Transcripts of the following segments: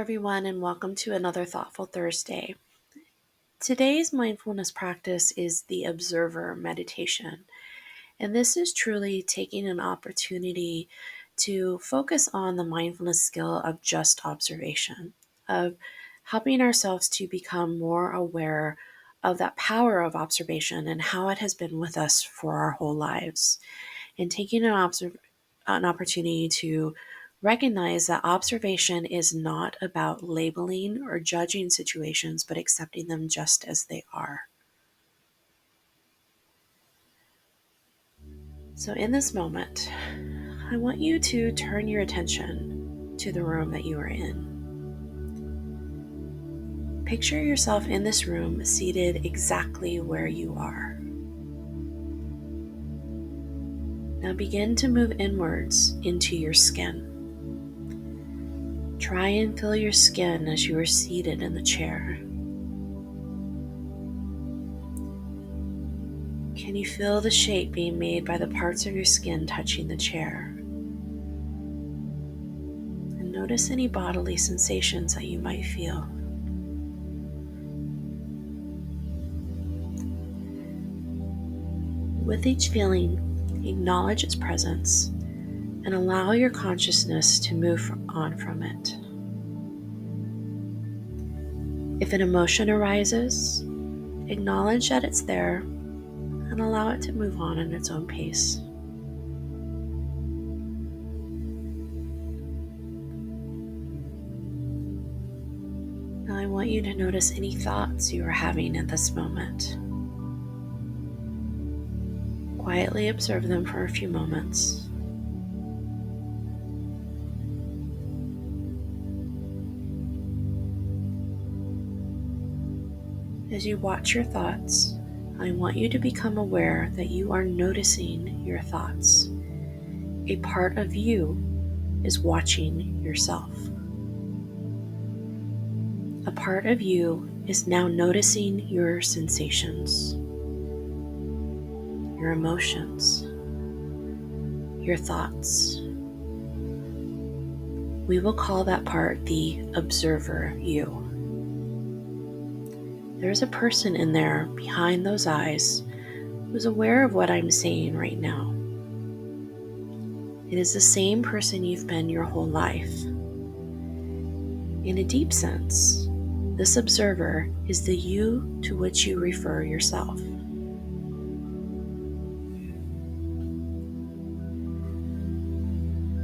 everyone, and welcome to another Thoughtful Thursday. Today's mindfulness practice is the observer meditation, and this is truly taking an opportunity to focus on the mindfulness skill of just observation, of helping ourselves to become more aware of that power of observation and how it has been with us for our whole lives, and taking an opportunity to recognize that observation is not about labeling or judging situations, but accepting them just as they are. So, in this moment, I want you to turn your attention to the room that you are in. Picture yourself in this room seated exactly where you are. Now begin to move inwards into your skin. Try and feel your skin as you are seated in the chair. Can you feel the shape being made by the parts of your skin touching the chair? And notice any bodily sensations that you might feel. With each feeling, acknowledge its presence and allow your consciousness to move on from it. If an emotion arises, acknowledge that it's there and allow it to move on at its own pace. Now I want you to notice any thoughts you are having at this moment. Quietly observe them for a few moments. As you watch your thoughts, I want you to become aware that you are noticing your thoughts. A part of you is watching yourself. A part of you is now noticing your sensations, your emotions, your thoughts. We will call that part the observer you. There's a person in there behind those eyes who's aware of what I'm saying right now. It is the same person you've been your whole life. In a deep sense, this observer is the you to which you refer yourself.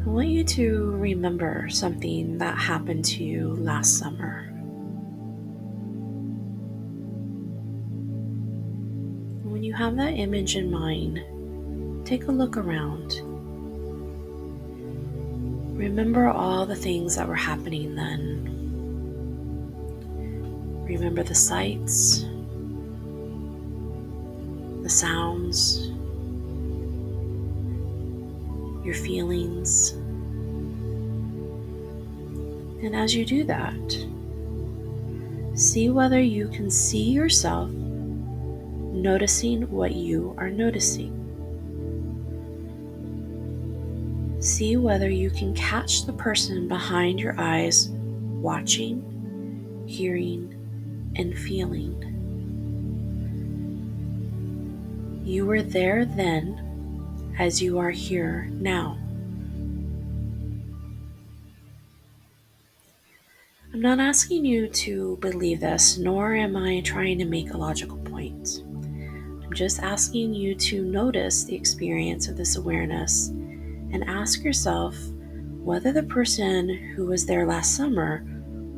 I want you to remember something that happened to you last summer. When you have that image in mind, take a look around. Remember all the things that were happening then. Remember the sights, the sounds, your feelings. And as you do that, see whether you can see yourself noticing what you are noticing. See whether you can catch the person behind your eyes watching, hearing, and feeling. You were there then as you are here now. I'm not asking you to believe this, nor am I trying to make a logical point. I'm just asking you to notice the experience of this awareness and ask yourself whether the person who was there last summer,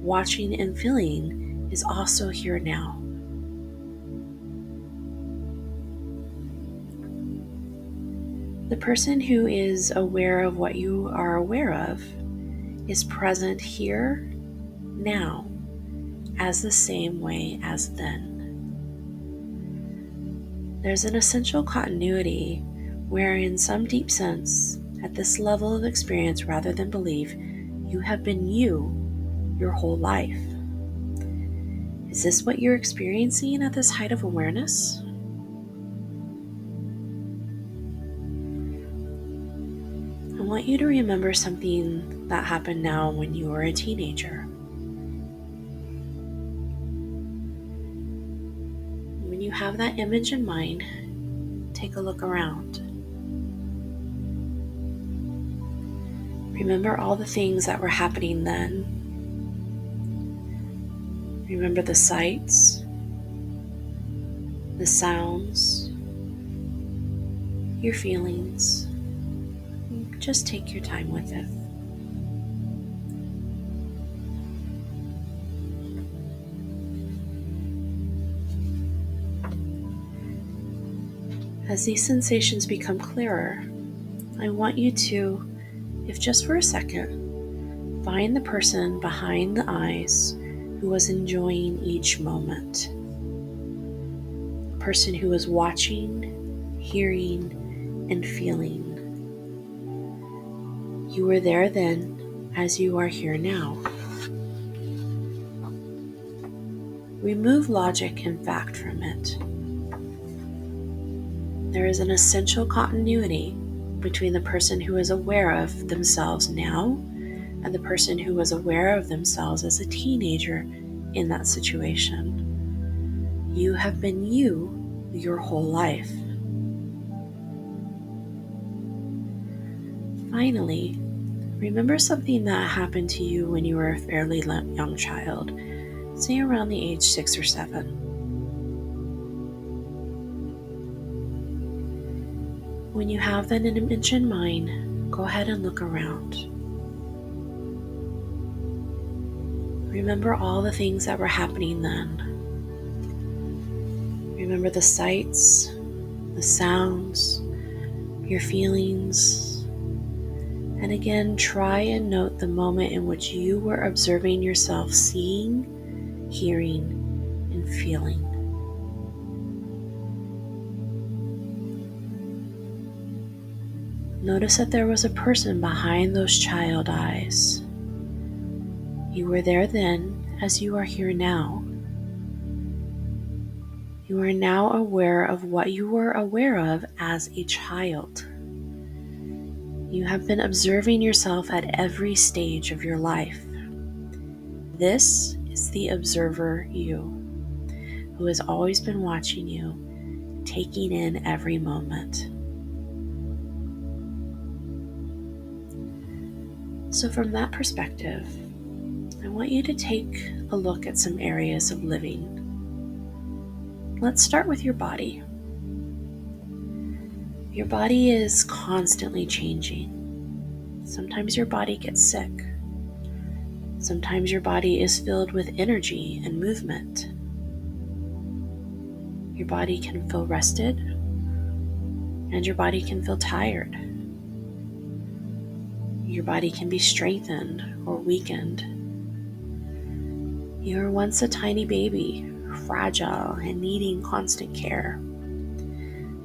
watching and feeling, is also here now. The person who is aware of what you are aware of is present here, now, as the same way as then. There's an essential continuity where, in some deep sense, at this level of experience rather than belief, you have been you your whole life. Is this what you're experiencing at this height of awareness? I want you to remember something that happened now when you were a teenager. have that image in mind, take a look around. Remember all the things that were happening then. Remember the sights, the sounds, your feelings. Just take your time with it. As these sensations become clearer, I want you to, if just for a second, find the person behind the eyes who was enjoying each moment. The person who was watching, hearing, and feeling. You were there then as you are here now. Remove logic and fact from it. There is an essential continuity between the person who is aware of themselves now and the person who was aware of themselves as a teenager in that situation. You have been you your whole life. Finally, remember something that happened to you when you were a fairly young child, say around the age 6 or 7. When you have that image in mind, go ahead and look around. Remember all the things that were happening then. Remember the sights, the sounds, your feelings. And again, try and note the moment in which you were observing yourself seeing, hearing, and feeling. Notice that there was a person behind those child eyes. You were there then as you are here now. You are now aware of what you were aware of as a child. You have been observing yourself at every stage of your life. This is the observer you, who has always been watching you, taking in every moment. So from that perspective, I want you to take a look at some areas of living. Let's start with your body. Your body is constantly changing. Sometimes your body gets sick. Sometimes your body is filled with energy and movement. Your body can feel rested, and your body can feel tired. Your body can be strengthened or weakened. You were once a tiny baby, fragile and needing constant care.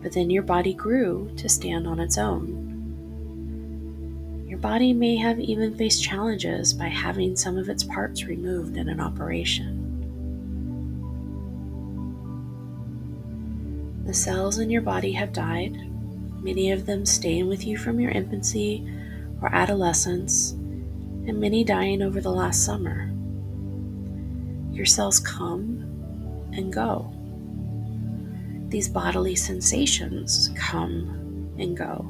But then your body grew to stand on its own. Your body may have even faced challenges by having some of its parts removed in an operation. The cells in your body have died, many of them staying with you from your infancy or adolescence, and many dying over the last summer. Your cells come and go. These bodily sensations come and go.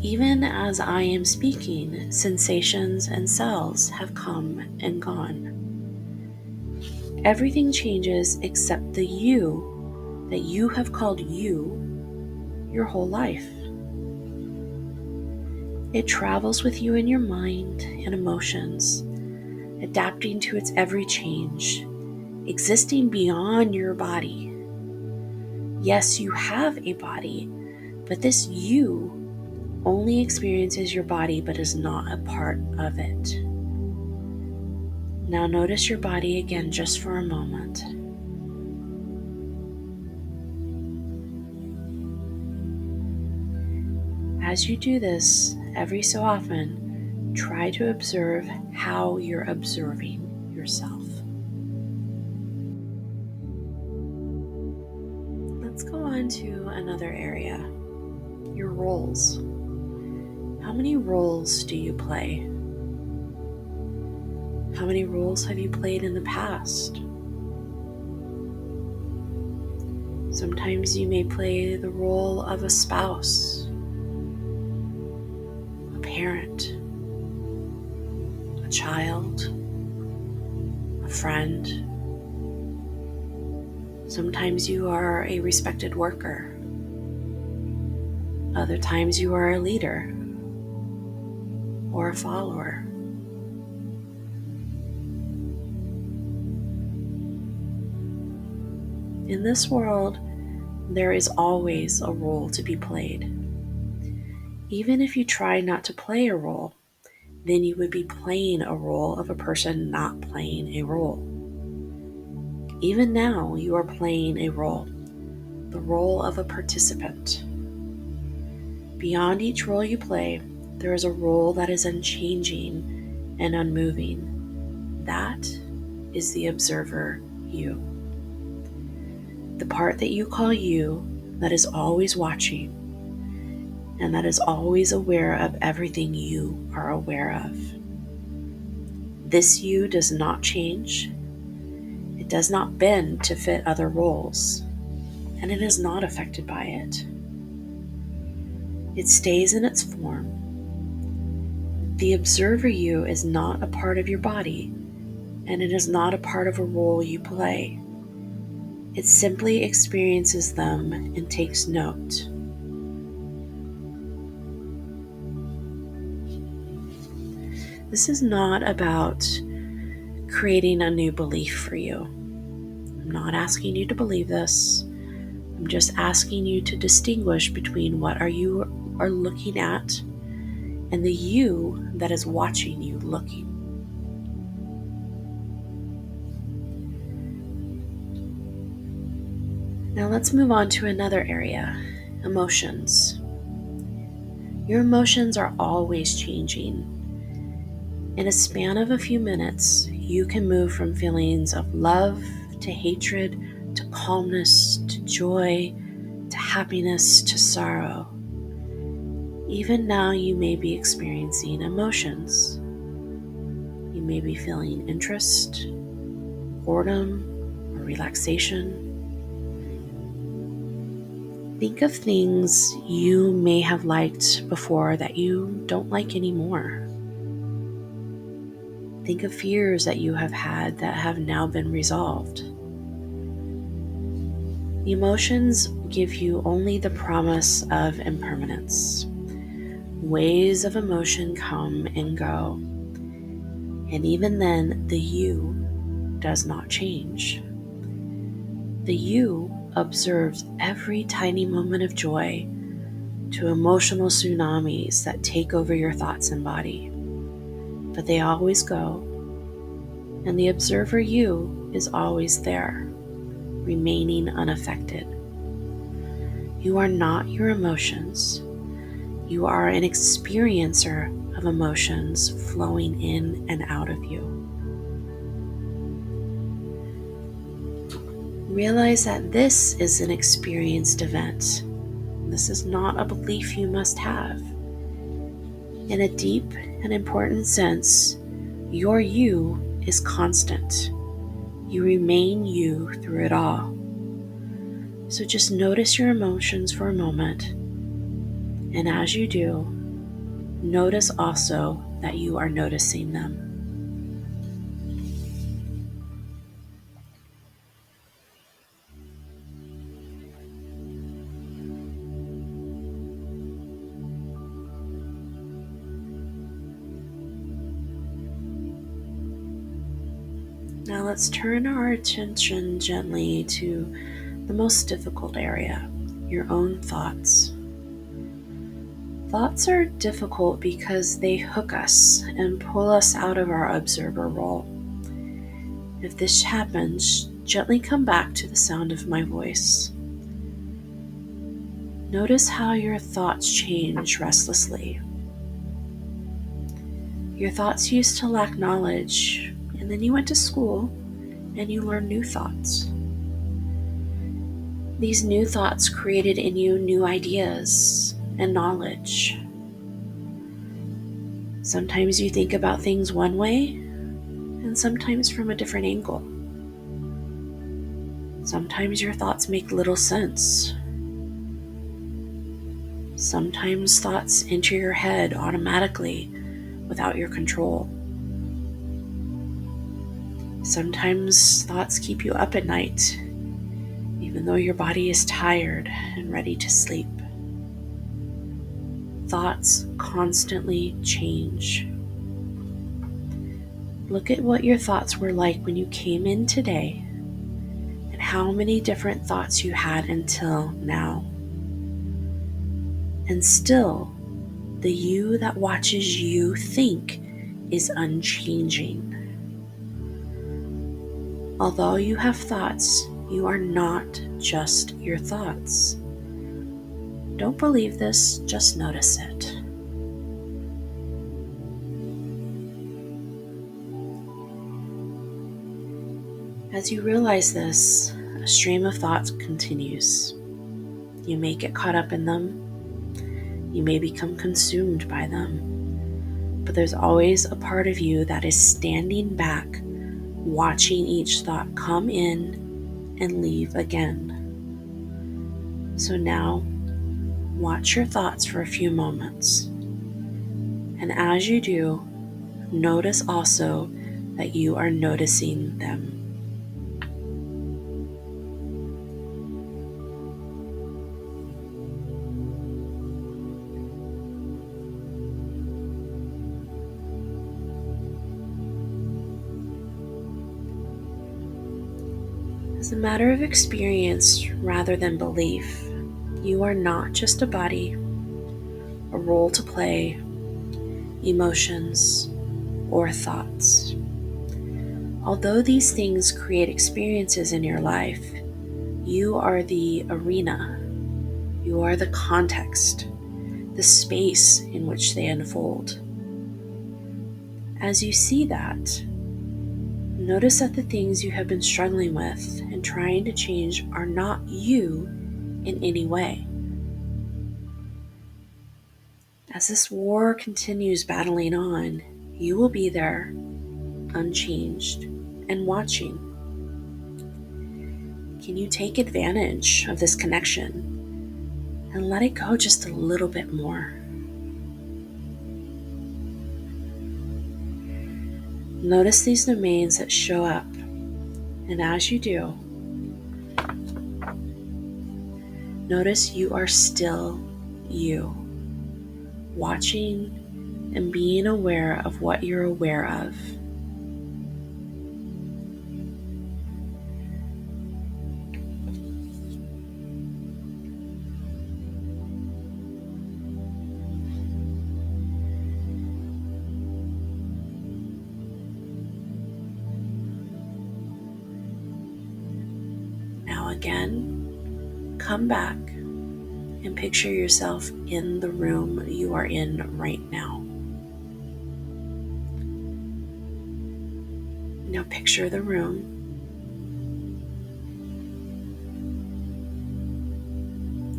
Even as I am speaking, sensations and cells have come and gone. Everything changes except the you that you have called you your whole life. It travels with you in your mind and emotions, adapting to its every change, existing beyond your body. Yes, you have a body, but this you only experiences your body but is not a part of it. Now notice your body again just for a moment. As you do this, every so often, try to observe how you're observing yourself. Let's go on to another area, your roles. How many roles do you play? How many roles have you played in the past? Sometimes you may play the role of a spouse, a parent, a child, a friend. Sometimes you are a respected worker. Other times you are a leader or a follower. In this world, there is always a role to be played. Even if you try not to play a role, then you would be playing a role of a person not playing a role. Even now, you are playing a role, the role of a participant. Beyond each role you play, there is a role that is unchanging and unmoving. That is the observer you. The part that you call you, that is always watching, and that is always aware of everything you are aware of. This you does not change. It does not bend to fit other roles, and it is not affected by it. It stays in its form. The observer you is not a part of your body, and it is not a part of a role you play. It simply experiences them and takes note. This is not about creating a new belief for you. I'm not asking you to believe this. I'm just asking you to distinguish between what you are looking at and the you that is watching you looking. Now let's move on to another area, emotions. Your emotions are always changing. In a span of a few minutes, you can move from feelings of love to hatred to calmness to joy to happiness to sorrow. Even now, you may be experiencing emotions. You may be feeling interest, boredom, or relaxation. Think of things you may have liked before that you don't like anymore. Think of fears that you have had that have now been resolved. The emotions give you only the promise of impermanence. Waves of emotion come and go, and even then, the you does not change. The you observes every tiny moment of joy to emotional tsunamis that take over your thoughts and body. But they always go, and the observer you is always there, remaining unaffected. You are not your emotions. You are an experiencer of emotions flowing in and out of you. Realize that this is an experienced event. This is not a belief you must have. In a deep and important sense, your you is constant. You remain you through it all. So just notice your emotions for a moment, and as you do, notice also that you are noticing them. Now let's turn our attention gently to the most difficult area, your own thoughts. Thoughts are difficult because they hook us and pull us out of our observer role. If this happens, gently come back to the sound of my voice. Notice how your thoughts change restlessly. Your thoughts used to lack knowledge, and then you went to school and you learned new thoughts. These new thoughts created in you new ideas and knowledge. Sometimes you think about things one way, and sometimes from a different angle. Sometimes your thoughts make little sense. Sometimes thoughts enter your head automatically without your control. Sometimes thoughts keep you up at night, even though your body is tired and ready to sleep. Thoughts constantly change. Look at what your thoughts were like when you came in today and how many different thoughts you had until now. And still, the you that watches you think is unchanging. Although you have thoughts, you are not just your thoughts. Don't believe this, just notice it. As you realize this, a stream of thoughts continues. You may get caught up in them. You may become consumed by them. But there's always a part of you that is standing back, watching each thought come in and leave again. So now, watch your thoughts for a few moments. And as you do, notice also that you are noticing them. As a matter of experience rather than belief, you are not just a body, a role to play, emotions, or thoughts. Although these things create experiences in your life, you are the arena, you are the context, the space in which they unfold. As you see that, notice that the things you have been struggling with and trying to change are not you in any way. As this war continues battling on, you will be there, unchanged, and watching. Can you take advantage of this connection and let it go just a little bit more? Notice these domains that show up, and as you do, notice you are still you, watching and being aware of what you're aware of. Now again, come back and picture yourself in the room you are in right now. Now picture the room.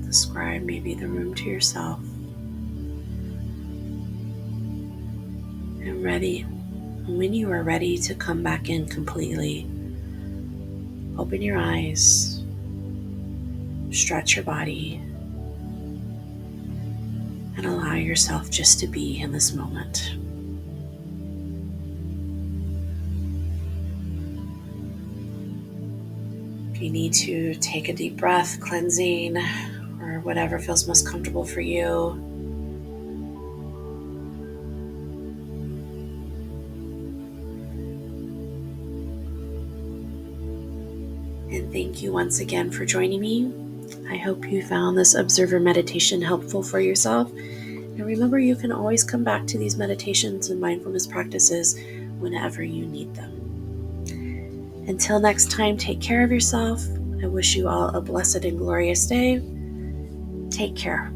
Describe maybe the room to yourself. And when you are ready to come back in completely, open your eyes, stretch your body, and allow yourself just to be in this moment. If you need to take a deep breath, cleansing, or whatever feels most comfortable for you, and thank you once again for joining me. I hope you found this observer meditation helpful for yourself. And remember, you can always come back to these meditations and mindfulness practices whenever you need them. Until next time, take care of yourself. I wish you all a blessed and glorious day. Take care.